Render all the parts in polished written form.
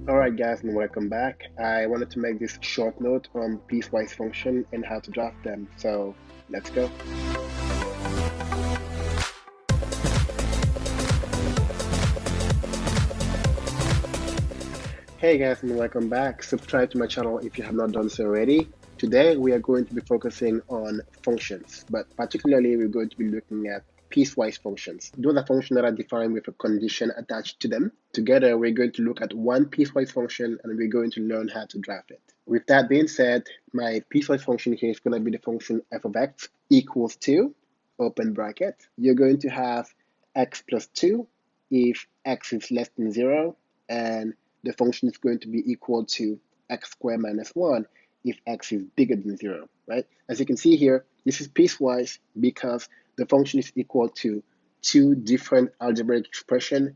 Alright guys, and welcome back. I wanted to make this short note on piecewise function and how to draft them. So let's go. Hey guys, and welcome back. Subscribe to my channel if you have not done so already. Today we are going to be focusing on functions, but particularly we're going to be looking at piecewise functions. Those are functions that are defined with a condition attached to them. Together, we're going to look at one piecewise function and we're going to learn how to draft it. With that being said, my piecewise function here is going to be the function f of x equals 2, open bracket. You're going to have x plus 2 if x is less than 0, and the function is going to be equal to x squared minus 1 if x is bigger than 0, right? As you can see here, this is piecewise because the function is equal to two different algebraic expressions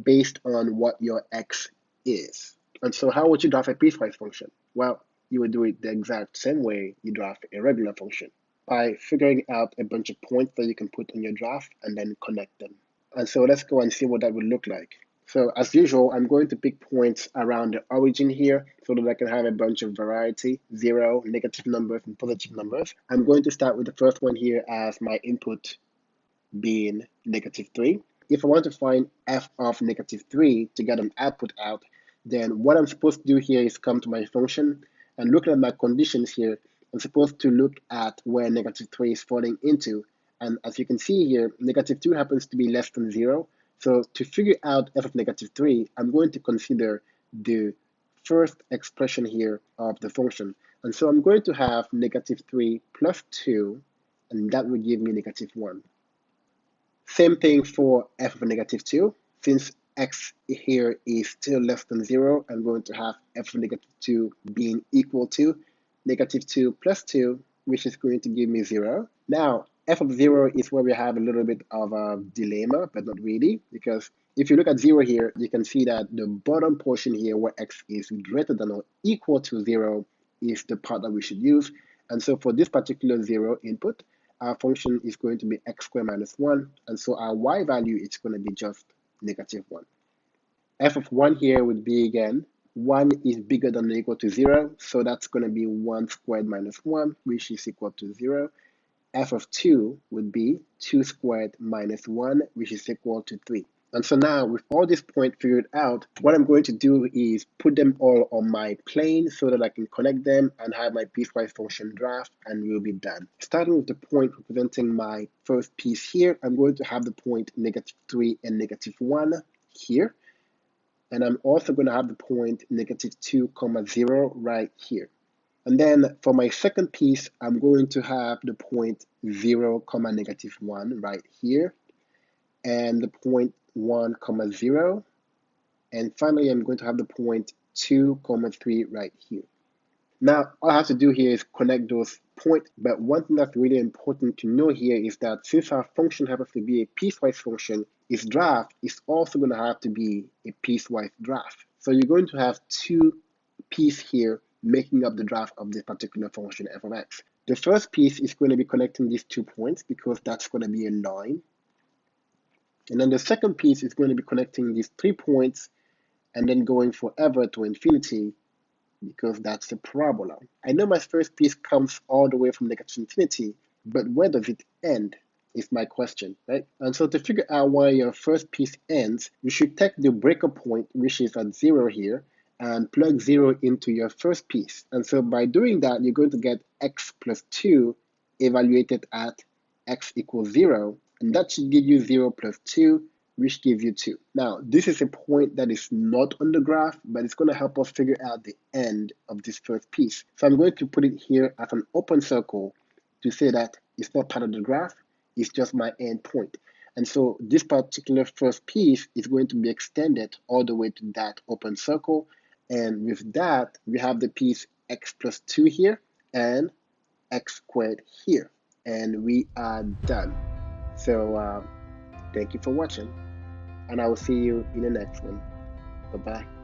based on what your x is. And so how would you draft a piecewise function? Well, you would do it the exact same way you draft a regular function, by figuring out a bunch of points that you can put on your draft and then connect them. And so let's go and see what that would look like. So as usual, I'm going to pick points around the origin here so that I can have a bunch of variety, 0, negative numbers, and positive numbers. I'm going to start with the first one here as my input being -3. If I want to find f of -3 to get an output out, then what I'm supposed to do here is come to my function and looking at my conditions here, I'm supposed to look at where -3 is falling into. And as you can see here, -2 happens to be less than 0. So to figure out f of -3, I'm going to consider the first expression here of the function. And so I'm going to have -3 plus 2, and that will give me -1. Same thing for f of -2. Since x here is still less than 0, I'm going to have f of -2 being equal to -2 plus 2, which is going to give me 0. Now, f of 0 is where we have a little bit of a dilemma, but not really, because if you look at 0 here, you can see that the bottom portion here where x is greater than or equal to 0 is the part that we should use. And so for this particular 0 input, our function is going to be x squared minus 1, and so our y value is going to be just -1. F of 1 here would be, again, 1 is bigger than or equal to 0, so that's going to be 1 squared minus 1, which is equal to 0. F of 2 would be 2 squared minus 1, which is equal to 3. And so now, with all these points figured out, what I'm going to do is put them all on my plane so that I can connect them and have my piecewise function draft, and we'll be done. Starting with the point representing my first piece here, I'm going to have the point -3 and -1 here. And I'm also going to have the point -2, 0 right here. And then for my second piece, I'm going to have the point 0, -1 right here, and the point 1, 0. And finally, I'm going to have the point 2, 3 right here. Now, all I have to do here is connect those points, but one thing that's really important to know here is that since our function happens to be a piecewise function, its draft is also going to have to be a piecewise draft. So you're going to have two pieces here making up the draft of this particular function f of x. The first piece is going to be connecting these 2 points because that's going to be a line. And then the second piece is going to be connecting these 3 points and then going forever to infinity because that's a parabola. I know my first piece comes all the way from -infinity, but where does it end is my question, right? And so to figure out where your first piece ends, you should take the breaker point, which is at 0 here, and plug 0 into your first piece. And so by doing that, you're going to get x plus 2 evaluated at x equals 0, and that should give you 0 plus 2, which gives you 2. Now, this is a point that is not on the graph, but it's going to help us figure out the end of this first piece. So I'm going to put it here as an open circle to say that it's not part of the graph, it's just my end point. And so this particular first piece is going to be extended all the way to that open circle. And with that, we have the piece x plus 2 here and x squared here. And we are done. So thank you for watching, and I will see you in the next one. Bye-bye.